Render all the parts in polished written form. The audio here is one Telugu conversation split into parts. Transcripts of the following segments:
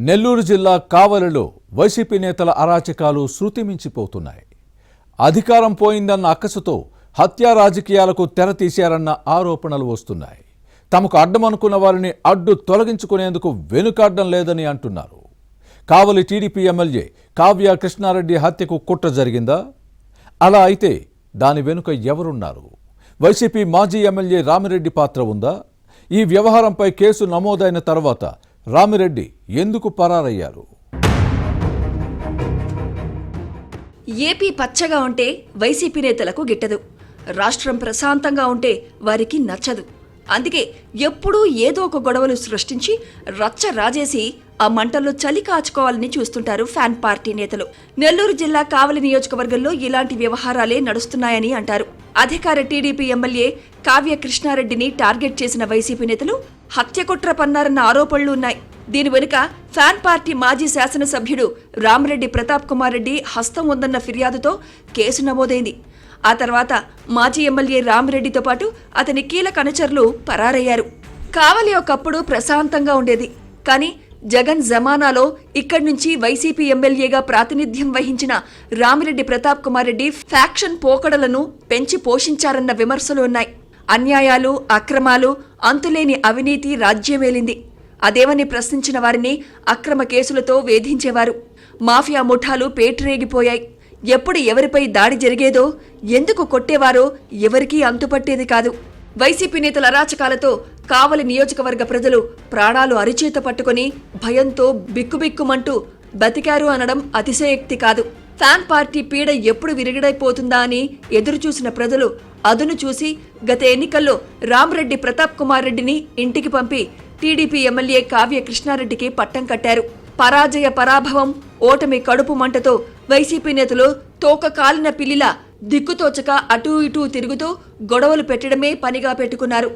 నెల్లూరు జిల్లా కావలిలో వైసీపీ నేతల అరాచకాలు శృతిమించిపోతున్నాయి. అధికారం పోయిందన్న అక్కసుతో హత్యా రాజకీయాలకు తెరతీశారన్న ఆరోపణలు వస్తున్నాయి. తమకు అడ్డమనుకున్న వారిని అడ్డు తొలగించుకునేందుకు వెనుకాడడం లేదని అంటున్నారు. కావలి టీడీపీ ఎమ్మెల్యే కావ్య కృష్ణారెడ్డి హత్యకు కుట్ర జరిగిందా? అలా అయితే దాని వెనుక ఎవరున్నారు? వైసీపీ మాజీ ఎమ్మెల్యే రామిరెడ్డి పాత్ర ఉందా? ఈ వ్యవహారంపై కేసు నమోదైన తర్వాత రామిరెడ్డి ఎందుకు పరారయ్యారు? ఏపీ పచ్చగా ఉంటే వైసీపీ నేతలకు గిట్టదు. రాష్ట్రం ప్రశాంతంగా ఉంటే వారికి నచ్చదు. అందుకే ఎప్పుడూ ఏదో ఒక గొడవలు సృష్టించి రచ్చ రాజేసి ఆ మంటల్లో చలి కాచుకోవాలని చూస్తుంటారు ఫ్యాన్ పార్టీ నేతలు. నెల్లూరు జిల్లా కావలి నియోజకవర్గంలో ఇలాంటి వ్యవహారాలే నడుస్తున్నాయని అంటారు. అధికార టీడీపీ ఎమ్మెల్యే కావ్య కృష్ణారెడ్డిని టార్గెట్ చేసిన వైసీపీ నేతలు హత్యకుట్ర పన్నారన్న ఆరోపణలు ఉన్నాయి. దీని వెనుక ఫ్యాన్ పార్టీ మాజీ శాసనసభ్యుడు రామిరెడ్డి ప్రతాప్ కుమార్ రెడ్డి హస్తం ఉందన్న ఫిర్యాదుతో కేసు నమోదైంది. ఆ తర్వాత మాజీ ఎమ్మెల్యే రామిరెడ్డితో పాటు అతని కీలక అనుచరులు పరారయ్యారు. కావలి ఒకప్పుడు ప్రశాంతంగా ఉండేది. కానీ జగన్ జమానాలో ఇక్కడి నుంచి వైసీపీ ఎమ్మెల్యేగా ప్రాతినిధ్యం వహించిన రామిరెడ్డి ప్రతాప్ కుమార్ రెడ్డి ఫ్యాక్షన్ పోకడలను పెంచి పోషించారన్న విమర్శలు ఉన్నాయి. అన్యాయాలు, అక్రమాలు, అంతులేని అవినీతి రాజ్యమేలింది. అదేమని ప్రశ్నించిన వారిని అక్రమ కేసులతో వేధించేవారు. మాఫియా ముఠాలు పేటరేగిపోయాయి. ఎప్పుడు ఎవరిపై దాడి జరిగేదో, ఎందుకు కొట్టేవారో ఎవరికీ అంతుపట్టేది కాదు. వైసీపీ నేతల అరాచకాలతో కావలి నియోజకవర్గ ప్రజలు ప్రాణాలు అరిచేత పట్టుకుని భయంతో బిక్కుబిక్కుమంటూ బతికారు అనడం అతిశయోక్తి కాదు. ఫ్యాన్ పార్టీ పీడ ఎప్పుడు విరిగడైపోతుందా అని ఎదురుచూసిన ప్రజలు అదును చూసి గత ఎన్నికల్లో రామిరెడ్డి ప్రతాప్ కుమార్ రెడ్డిని ఇంటికి పంపి టీడీపీ ఎమ్మెల్యే కావ్య కృష్ణారెడ్డికి పట్టం కట్టారు. పరాజయ పరాభవం, ఓటమి కడుపు మంటతో వైసీపీ నేతలు తోక కాలిన పిల్లిలా దిక్కుతోచక అటూ ఇటూ తిరుగుతూ గొడవలు పెట్టడమే పనిగా పెట్టుకున్నారు.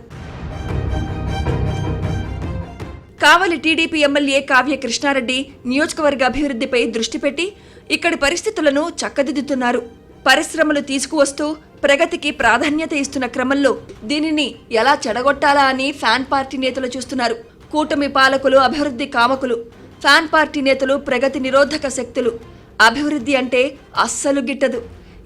కావలి టీడీపీ ఎమ్మెల్యే కావ్య కృష్ణారెడ్డి నియోజకవర్గ అభివృద్ధిపై దృష్టి పెట్టి ఇక్కడి పరిస్థితులను చక్కదిద్దుతున్నారు. పరిశ్రమలు తీసుకువస్తూ ప్రగతికి ప్రాధాన్యత ఇస్తున్న క్రమంలో దీనిని ఎలా చెడగొట్టాలా అని ఫ్యాన్ పార్టీ నేతలు చూస్తున్నారు. కూటమి పాలకులు అభివృద్ధి కామకులు, ఫ్యాన్ పార్టీ నేతలు ప్రగతి నిరోధక శక్తులు. అభివృద్ధి అంటే అస్సలు గిట్టదు.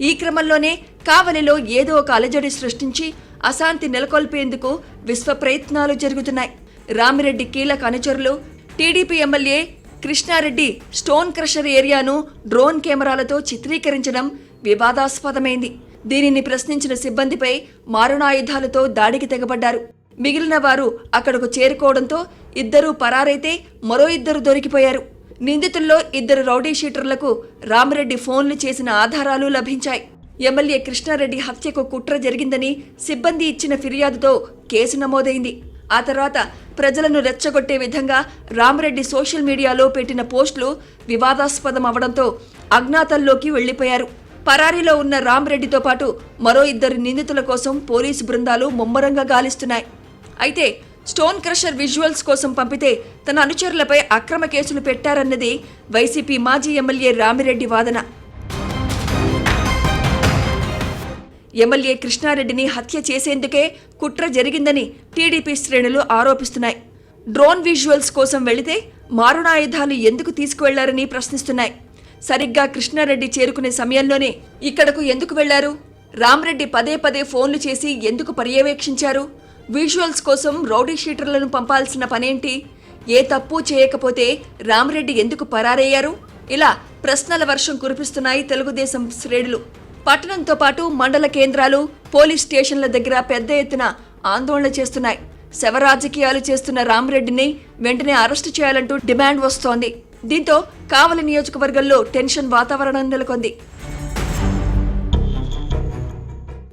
ఈ క్రమంలోనే కావలిలో ఏదో ఒక అలజడి సృష్టించి అశాంతి నెలకొల్పేందుకు విశ్వ ప్రయత్నాలు జరుగుతున్నాయి. రామిరెడ్డి కీలక అనుచరులు TDP MLA Krishnareddy stone crusher ఏరియాను డ్రోన్ కెమెరాలతో చిత్రీకరించడం వివాదాస్పదమైంది. దీనిని ప్రశ్నించిన సిబ్బందిపై మారణాయుధాలతో దాడికి తెగబడ్డారు. మిగిలిన వారు అక్కడకు చేరుకోవడంతో ఇద్దరూ పరారైతే మరో ఇద్దరు దొరికిపోయారు. నిందితుల్లో ఇద్దరు రౌడీ షీటర్లకు రామిరెడ్డి ఫోన్లు చేసిన ఆధారాలు లభించాయి. ఎమ్మెల్యే కృష్ణారెడ్డి హత్యకు కుట్ర జరిగిందని సిబ్బంది ఇచ్చిన ఫిర్యాదుతో కేసు నమోదైంది. ఆ తర్వాత ప్రజలను రెచ్చగొట్టే విధంగా రామిరెడ్డి సోషల్ మీడియాలో పెట్టిన పోస్టులు వివాదాస్పదం అవడంతో అజ్ఞాతంలోకి వెళ్లిపోయారు. పరారీలో ఉన్న రామిరెడ్డితో పాటు మరో ఇద్దరు నిందితుల కోసం పోలీసు బృందాలు ముమ్మరంగా గాలిస్తున్నాయి. అయితే స్టోన్ క్రషర్ విజువల్స్ కోసం పంపితే తన అనుచరులపై అక్రమ కేసులు పెట్టారన్నది వైసీపీ మాజీ ఎమ్మెల్యే రామిరెడ్డి వాదన. ఎమ్మెల్యే కృష్ణారెడ్డిని హత్య చేసేందుకే కుట్ర జరిగిందని టీడీపీ శ్రేణులు ఆరోపిస్తున్నాయి. డ్రోన్ విజువల్స్ కోసం వెళితే మారణాయుధాలు ఎందుకు తీసుకువెళ్లారని ప్రశ్నిస్తున్నాయి. సరిగ్గా కృష్ణారెడ్డి చేరుకునే సమయంలోనే ఇక్కడకు ఎందుకు వెళ్లారు? రామిరెడ్డి పదే పదే ఫోన్లు చేసి ఎందుకు పర్యవేక్షించారు? విజువల్స్ కోసం రౌడీ షీటర్లను పంపాల్సిన పనేంటి? ఏ తప్పు చేయకపోతే రామిరెడ్డి ఎందుకు పరారయ్యారు? ఇలా ప్రశ్నల వర్షం కురిపిస్తున్నాయి తెలుగుదేశం శ్రేణులు. పట్టణంతో పాటు మండల కేంద్రాలు, పోలీస్ స్టేషన్ల దగ్గర పెద్ద ఎత్తున ఆందోళన చేస్తున్నాయి. శవ రాజకీయాలు చేస్తున్న రామిరెడ్డిని వెంటనే అరెస్టు చేయాలంటూ డిమాండ్ వస్తోంది. దీంతో కావలి నియోజకవర్గంలో టెన్షన్ వాతావరణం నెలకొంది.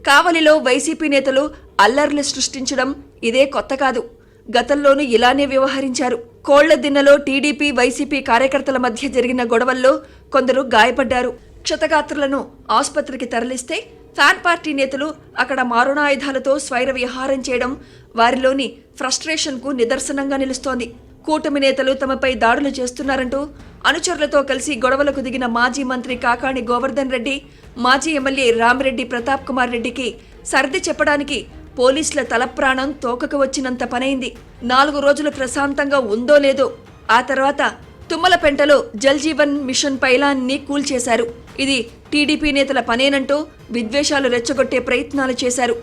కావలిలో వైసీపీ నేతలు అల్లర్లు సృష్టించడం ఇదే కొత్త కాదు. గతంలోనూ ఇలానే వ్యవహరించారు. కోళ్ల దిన్నెలో టీడీపీ, వైసీపీ కార్యకర్తల మధ్య జరిగిన గొడవల్లో కొందరు గాయపడ్డారు. క్షతగాత్రులను ఆసుపత్రికి తరలిస్తే ఫ్యాన్ పార్టీ నేతలు అక్కడ మారణాయుధాలతో స్వైర విహారం చేయడం వారిలోని ఫ్రస్ట్రేషన్కు నిదర్శనంగా నిలుస్తోంది. కూటమి నేతలు తమపై దాడులు చేస్తున్నారంటూ అనుచరులతో కలిసి గొడవలకు దిగిన మాజీ మంత్రి కాకాణి గోవర్ధన్ రెడ్డి, మాజీ ఎమ్మెల్యే రామిరెడ్డి ప్రతాప్ కుమార్ రెడ్డికి సర్ది చెప్పడానికి పోలీసుల తలప్రాణం తోకకు వచ్చినంత పనైంది. 4 రోజులు ప్రశాంతంగా ఉందో లేదో ఆ తర్వాత తుమ్మలపెంటలో జల్ జీవన్ మిషన్ పైలాన్ని కూల్చేశారు. ఇది టీడీపీ నేతల పనేనంటూ విద్వేషాలు రెచ్చగొట్టే ప్రయత్నాలు చేశారు.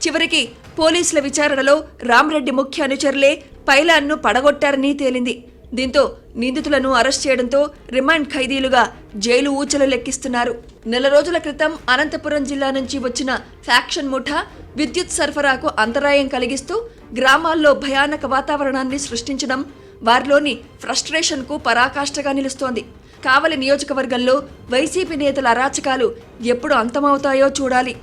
చివరికి పోలీసుల విచారణలో రామ్రెడ్డి ముఖ్య అనుచరులే పైలాన్ను పడగొట్టారని తేలింది. దీంతో నిందితులను అరెస్ట్ చేయడంతో రిమాండ్ ఖైదీలుగా జైలు ఊచలు లెక్కిస్తున్నారు. నెల రోజుల క్రితం అనంతపురం జిల్లా నుంచి వచ్చిన ఫ్యాక్షన్ ముఠా విద్యుత్ సరఫరాకు అంతరాయం కలిగిస్తూ గ్రామాల్లో భయానక వాతావరణాన్ని సృష్టించడం వారిలోని ఫ్రస్ట్రేషన్కు పరాకాష్ఠగా నిలుస్తోంది. కావలి నియోజకవర్గంలో వైసీపీ నేతల అరాచకాలు ఎప్పుడు అంతమవుతాయో చూడాలి.